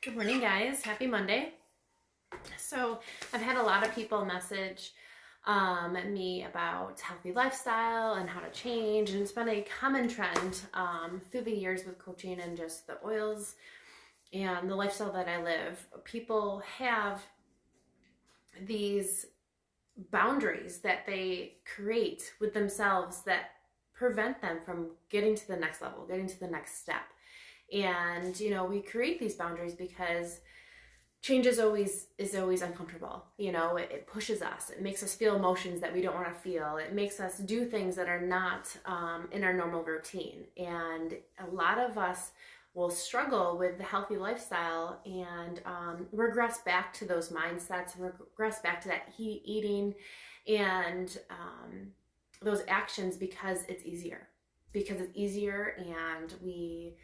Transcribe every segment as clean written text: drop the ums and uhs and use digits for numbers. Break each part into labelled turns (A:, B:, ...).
A: Good morning, guys. Happy Monday. So I've had a lot of people message me about healthy lifestyle and how to change, and it's been a common trend through the years with coaching and just the oils and the lifestyle that I live. People have these boundaries that they create with themselves that prevent them from getting to the next level, getting to the next step. And, we create these boundaries because change is always uncomfortable. It pushes us. It makes us feel emotions that we don't want to feel. It makes us do things that are not in our normal routine. And a lot of us will struggle with the healthy lifestyle and regress back to those mindsets, regress back to that eating and those actions because it's easier. And we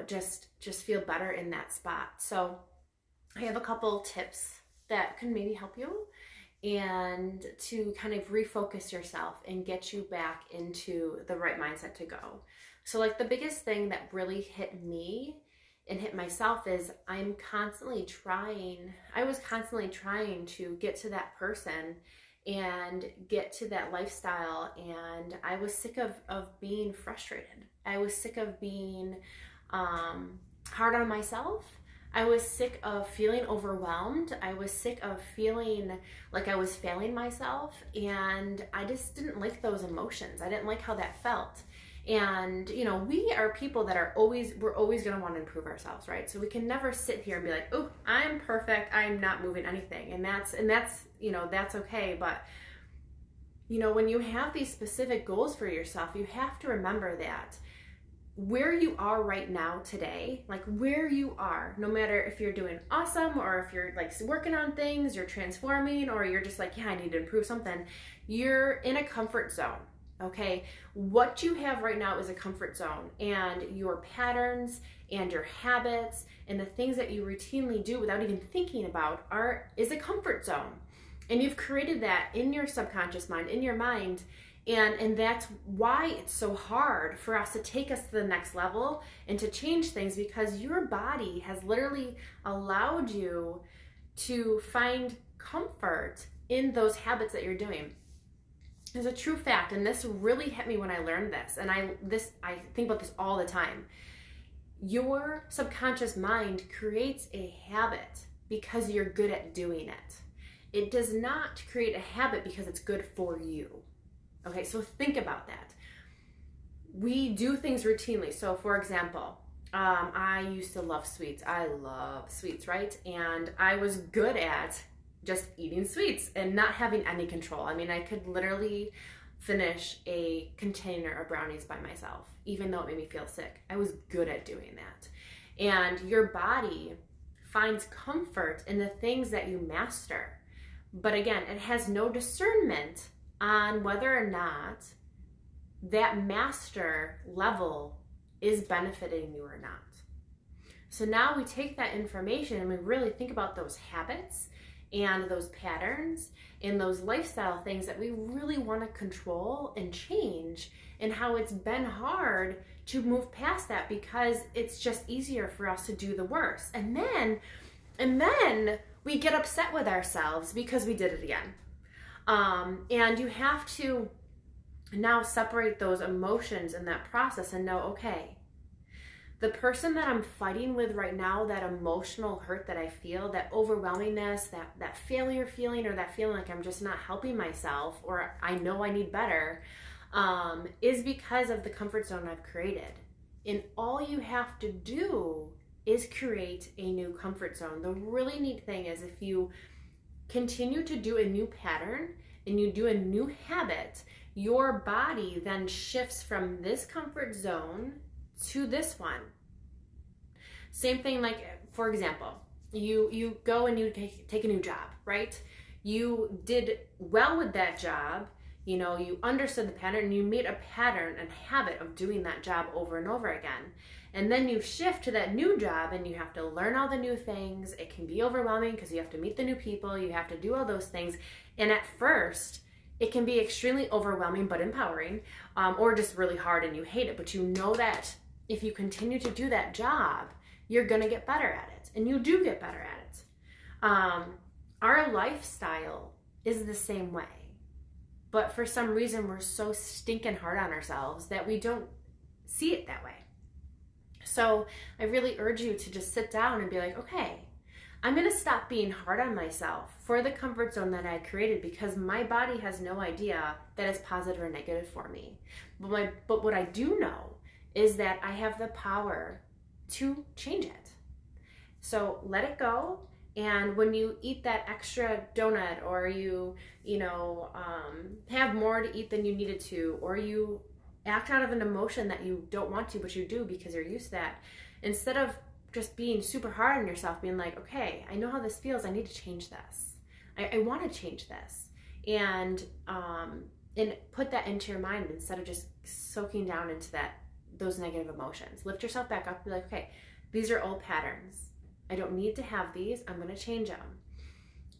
A: just feel better in that spot. So I have a couple tips that can maybe help you and to kind of refocus yourself and get you back into the right mindset to go. So like the biggest thing that really hit me and hit myself is I was constantly trying to get to that person and get to that lifestyle, and I was sick of being frustrated. I was sick of being hard on myself. I was sick of feeling overwhelmed. I was sick of feeling like I was failing myself, and I just didn't like those emotions. I didn't like how that felt. And, we are people that we're always going to want to improve ourselves, right? So we can never sit here and be like, oh, I'm perfect. I'm not moving anything. And that's okay. But, when you have these specific goals for yourself, you have to remember that where you are right now today, like where you are, no matter if you're doing awesome or if you're like working on things, you're transforming, or you're just like, yeah, I need to improve something, you're in a comfort zone. Okay, what you have right now is a comfort zone, and your patterns and your habits and the things that you routinely do without even thinking about is a comfort zone. And you've created that in your subconscious mind, in your mind, and that's why it's so hard for us to take us to the next level and to change things, because your body has literally allowed you to find comfort in those habits that you're doing. It's a true fact, and this really hit me when I learned this, and I think about this all the time. Your subconscious mind creates a habit because you're good at doing it. It does not create a habit because it's good for you. Okay, so think about that. We do things routinely. So for example, I used to love sweets. I love sweets, right? And I was good at just eating sweets and not having any control. I mean, I could literally finish a container of brownies by myself, even though it made me feel sick. I was good at doing that. And your body finds comfort in the things that you master. But again, it has no discernment on whether or not that master level is benefiting you or not. So now we take that information and we really think about those habits and those patterns and those lifestyle things that we really want to control and change, and how it's been hard to move past that because it's just easier for us to do the worst. And then we get upset with ourselves because we did it again. And you have to now separate those emotions in that process and know, okay, the person that I'm fighting with right now, that emotional hurt that I feel, that overwhelmingness, that failure feeling, or that feeling like I'm just not helping myself, or I know I need better, is because of the comfort zone I've created. And all you have to do is create a new comfort zone. The really neat thing is if you continue to do a new pattern and you do a new habit, your body then shifts from this comfort zone to this one. Same thing, like for example, you go and you take a new job, right? You did well with that job, you understood the pattern, and you made a pattern and habit of doing that job over and over again. And then you shift to that new job and you have to learn all the new things. It can be overwhelming because you have to meet the new people, you have to do all those things. And at first, it can be extremely overwhelming but empowering, or just really hard and you hate it. But you know that if you continue to do that job, you're going to get better at it. And you do get better at it. Our lifestyle is the same way. But for some reason, we're so stinking hard on ourselves that we don't see it that way. So I really urge you to just sit down and be like, okay, I'm going to stop being hard on myself for the comfort zone that I created, because my body has no idea that it's positive or negative for me. But what I do know is that I have the power to change it. So let it go. And when you eat that extra donut, or you have more to eat than you needed to, or you act out of an emotion that you don't want to, but you do because you're used to that, instead of just being super hard on yourself, being like, okay, I know how this feels. I need to change this. I want to change this. And put that into your mind instead of just soaking down into those negative emotions. Lift yourself back up. Be like, okay, these are old patterns. I don't need to have these. I'm going to change them.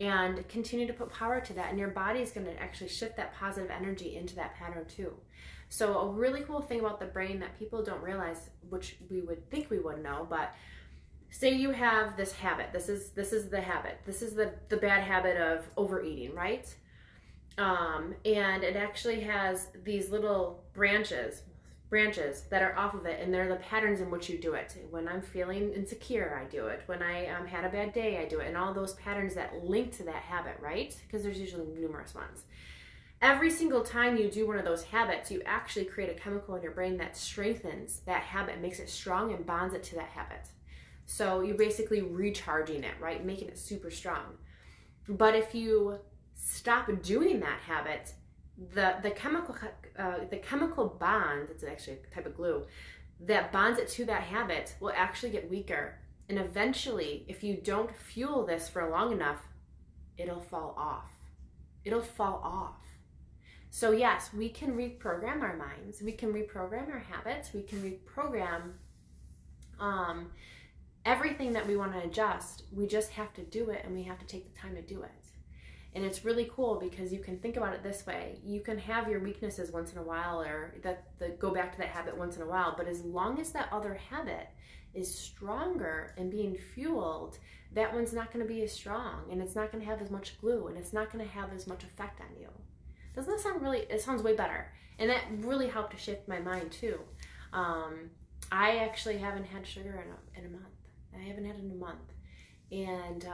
A: And continue to put power to that. And your body is going to actually shift that positive energy into that pattern too. So a really cool thing about the brain that people don't realize, which we would think we would know, but say you have this habit. This is the habit. This is the bad habit of overeating, right? And it actually has these little branches that are off of it, and they're the patterns in which you do it. When I'm feeling insecure, I do it. When I had a bad day, I do it. And all those patterns that link to that habit, right? Because there's usually numerous ones. Every single time you do one of those habits, you actually create a chemical in your brain that strengthens that habit, makes it strong, and bonds it to that habit. So you're basically recharging it, right? Making it super strong. But if you stop doing that habit, the chemical bond, it's actually a type of glue, that bonds it to that habit will actually get weaker. And eventually, if you don't fuel this for long enough, it'll fall off. It'll fall off. So yes, we can reprogram our minds. We can reprogram our habits. We can reprogram everything that we want to adjust. We just have to do it, and we have to take the time to do it. And it's really cool because you can think about it this way. You can have your weaknesses once in a while, or go back to that habit once in a while. But as long as that other habit is stronger and being fueled, that one's not going to be as strong, and it's not going to have as much glue, and it's not going to have as much effect on you. Doesn't that sound it sounds way better. And that really helped to shift my mind too. I actually haven't had sugar in a month. I haven't had it in a month. And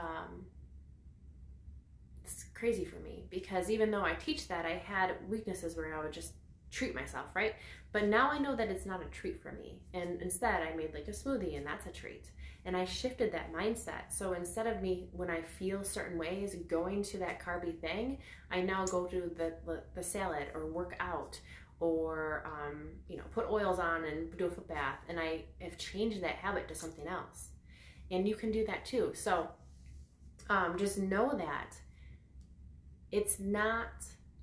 A: it's crazy for me, because even though I teach that, I had weaknesses where I would just treat myself, right? But now I know that it's not a treat for me. And instead I made like a smoothie, and that's a treat. And I shifted that mindset. So instead of me, when I feel certain ways, going to that carby thing, I now go to the salad, or work out, or put oils on and do a foot bath. And I have changed that habit to something else. And you can do that too. So just know that it's not,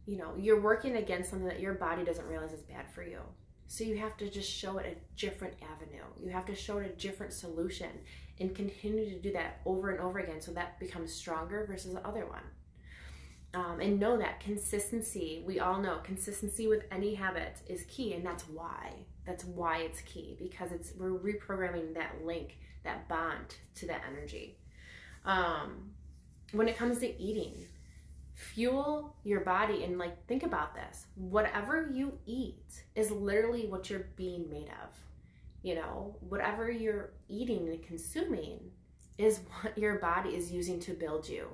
A: you're working against something that your body doesn't realize is bad for you. So you have to just show it a different avenue. You have to show it a different solution, and continue to do that over and over again, so that becomes stronger versus the other one. And know that consistency, we all know consistency with any habit is key, and that's why. That's why it's key, because we're reprogramming that link, that bond to that energy. When it comes to eating, fuel your body, and think about this. Whatever you eat is literally what you're being made of. Whatever you're eating and consuming is what your body is using to build you.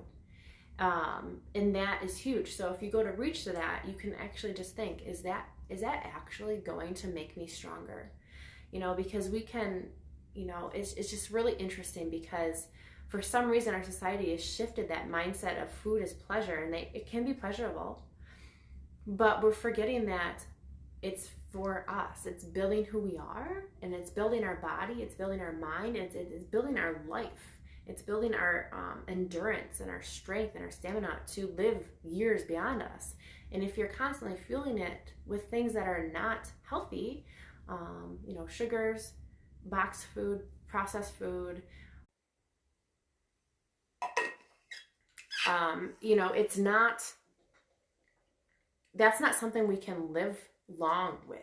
A: And that is huge. So if you go to reach to that, you can actually just think, is that actually going to make me stronger? Because we can, it's just really interesting, because for some reason our society has shifted that mindset of food as pleasure, and it can be pleasurable, but we're forgetting that it's for us. It's building who we are, and it's building our body, it's building our mind, it's building our life. It's building our endurance and our strength and our stamina to live years beyond us. And if you're constantly fueling it with things that are not healthy, sugars, boxed food, processed food, that's not something we can live long with.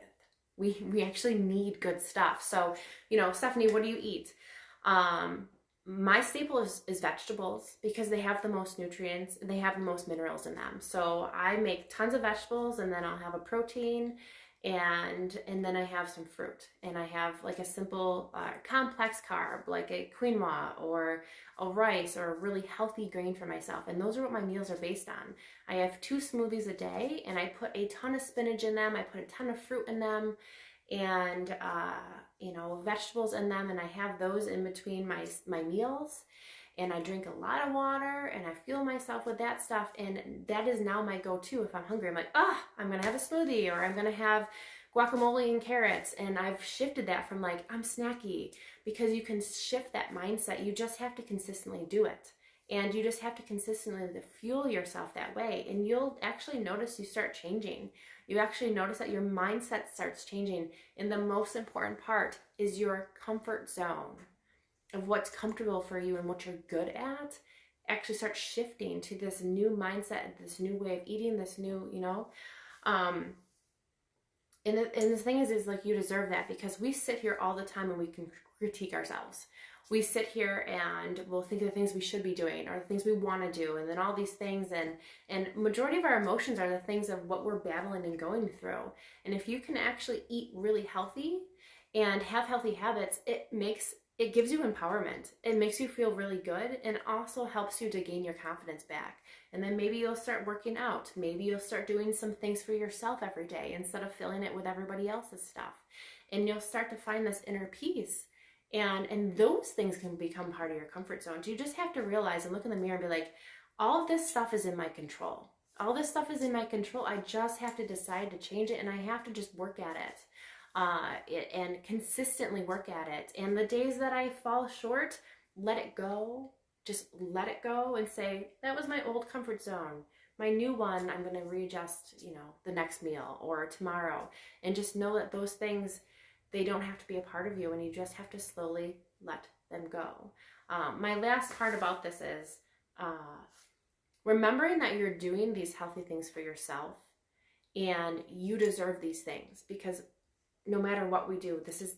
A: We actually need good stuff. So, Stephanie, what do you eat? My staple is vegetables because they have the most nutrients and they have the most minerals in them. So I make tons of vegetables, and then I'll have a protein, and then I have some fruit, and I have like a simple complex carb like a quinoa or a rice or a really healthy grain for myself. And those are what my meals are based on. I have 2 smoothies a day, and I put a ton of spinach in them. I put a ton of fruit in them, and vegetables in them, and I have those in between my meals. And I drink a lot of water, and I fuel myself with that stuff. And that is now my go-to if I'm hungry. I'm like, I'm gonna have a smoothie, or I'm gonna have guacamole and carrots. And I've shifted that from like, I'm snacky, because you can shift that mindset. You just have to consistently do it. And you just have to consistently fuel yourself that way. And you'll actually notice you start changing. You actually notice that your mindset starts changing. And the most important part is your comfort zone of what's comfortable for you and what you're good at actually starts shifting to this new mindset, this new way of eating, this new, and the thing is like, you deserve that, because we sit here all the time and we can critique ourselves. We sit here and we'll think of the things we should be doing or the things we want to do, and then all these things, and majority of our emotions are the things of what we're battling and going through. And if you can actually eat really healthy and have healthy habits, it gives you empowerment. It makes you feel really good, and also helps you to gain your confidence back. And then maybe you'll start working out. Maybe you'll start doing some things for yourself every day instead of filling it with everybody else's stuff. And you'll start to find this inner peace. And those things can become part of your comfort zone. You just have to realize and look in the mirror and be like, all of this stuff is in my control. All this stuff is in my control. I just have to decide to change it, and I have to just work at it. And consistently work at it. And the days that I fall short, let it go. Just let it go and say, that was my old comfort zone. My new one, I'm going to readjust, the next meal or tomorrow. And just know that those things, they don't have to be a part of you, and you just have to slowly let them go. My last part about this is remembering that you're doing these healthy things for yourself, and you deserve these things, because no matter what we do, this is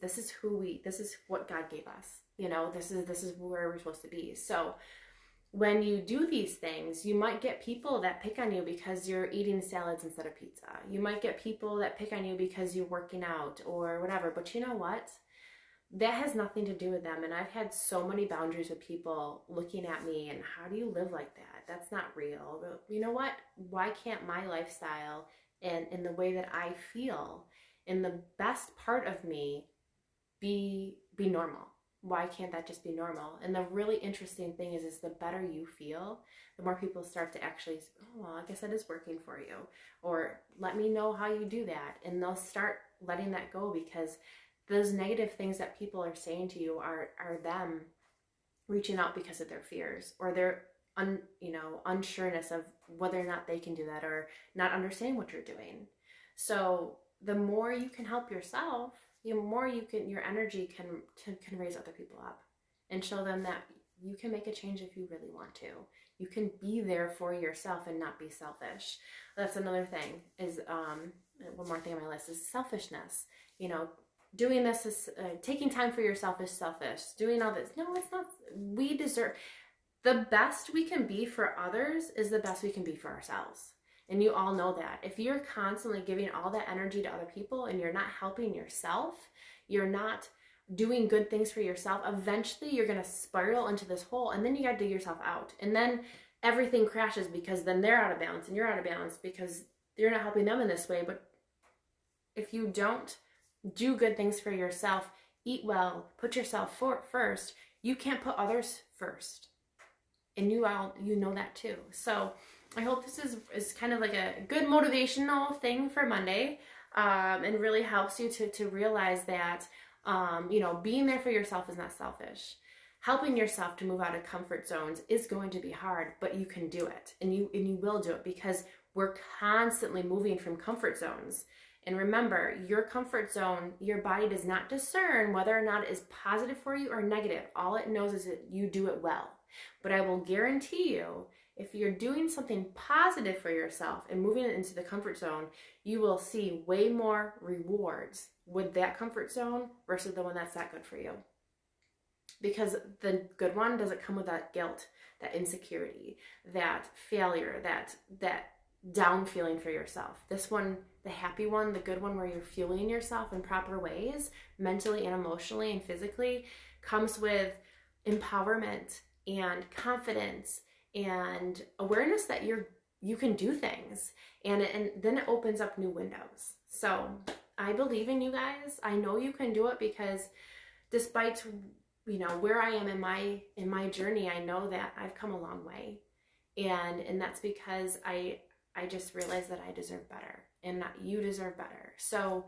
A: what God gave us. This is where we're supposed to be. So when you do these things, you might get people that pick on you because you're eating salads instead of pizza. You might get people that pick on you because you're working out or whatever. But you know what? That has nothing to do with them. And I've had so many boundaries with people looking at me and, how do you live like that? That's not real. But you know what? Why can't my lifestyle and the way that I feel and the best part of me be normal? Why can't that just be normal? And the really interesting thing is the better you feel, the more people start to actually, oh, well, I guess that is working for you. Or let me know how you do that. And they'll start letting that go, because those negative things that people are saying to you are them reaching out because of their fears, or their unsureness of whether or not they can do that, or not understanding what you're doing. So the more you can help yourself, the more your energy can raise other people up and show them that you can make a change if you really want to. You can be there for yourself and not be selfish. That's another thing, is one more thing on my list is selfishness. Doing this is taking time for yourself is selfish. Doing all this, no, it's not. We deserve the best we can be for others is the best we can be for ourselves. And you all know that. If you're constantly giving all that energy to other people and you're not helping yourself, you're not doing good things for yourself, eventually you're going to spiral into this hole, and then you got to dig yourself out. And then everything crashes, because then they're out of balance and you're out of balance because you're not helping them in this way. But if you don't do good things for yourself, eat well, put yourself first, you can't put others first. And you know that too. So I hope this is kind of like a good motivational thing for Monday, and really helps you to realize that, being there for yourself is not selfish. Helping yourself to move out of comfort zones is going to be hard, but you can do it, and you will do it, because we're constantly moving from comfort zones. And remember, your comfort zone, your body does not discern whether or not it is positive for you or negative. All it knows is that you do it well. But I will guarantee you, if you're doing something positive for yourself and moving it into the comfort zone, you will see way more rewards with that comfort zone versus the one that's not good for you. because the good one doesn't come with that guilt, that insecurity, that failure, that down feeling for yourself. This one, the happy one, the good one, where you're fueling yourself in proper ways, mentally and emotionally and physically, comes with empowerment and confidence and awareness that you can do things, and then it opens up new windows. So I believe in you guys. I know you can do it, because despite where I am in my journey, I know that I've come a long way, and that's because I just realized that I deserve better, and that you deserve better. So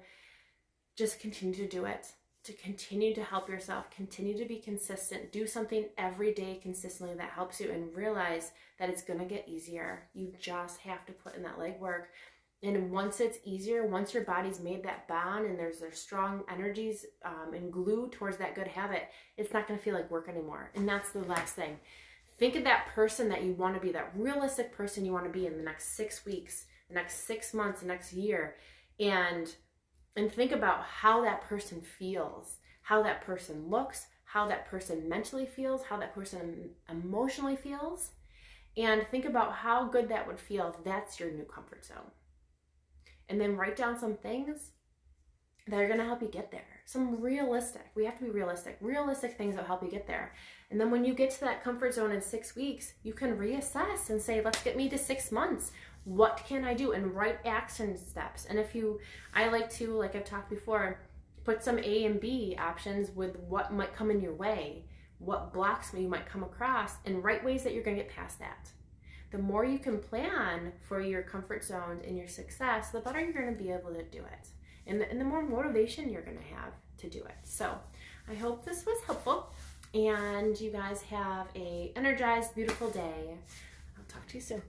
A: just continue to do it, to continue to help yourself, continue to be consistent, do something every day consistently that helps you, and realize that it's going to get easier. You just have to put in that legwork. And once it's easier, once your body's made that bond and there's strong energies and glue towards that good habit, it's not going to feel like work anymore. And that's the last thing. Think of that person that you want to be, that realistic person you want to be in the next 6 weeks, the next 6 months, the next year. And think about how that person feels, how that person looks, how that person mentally feels, how that person emotionally feels. And think about how good that would feel if that's your new comfort zone. And then write down some things that are going to help you get there. Some realistic, we have to be realistic things that help you get there. And then when you get to that comfort zone in 6 weeks, you can reassess and say, let's get me to 6 months. What can I do? And write action steps. And I like to, like I've talked before, put some A and B options with what might come in your way, what blocks you might come across, and write ways that you're going to get past that. The more you can plan for your comfort zones and your success, the better you're going to be able to do it. And the more motivation you're going to have to do it. So I hope this was helpful, and you guys have a energized, beautiful day. I'll talk to you soon.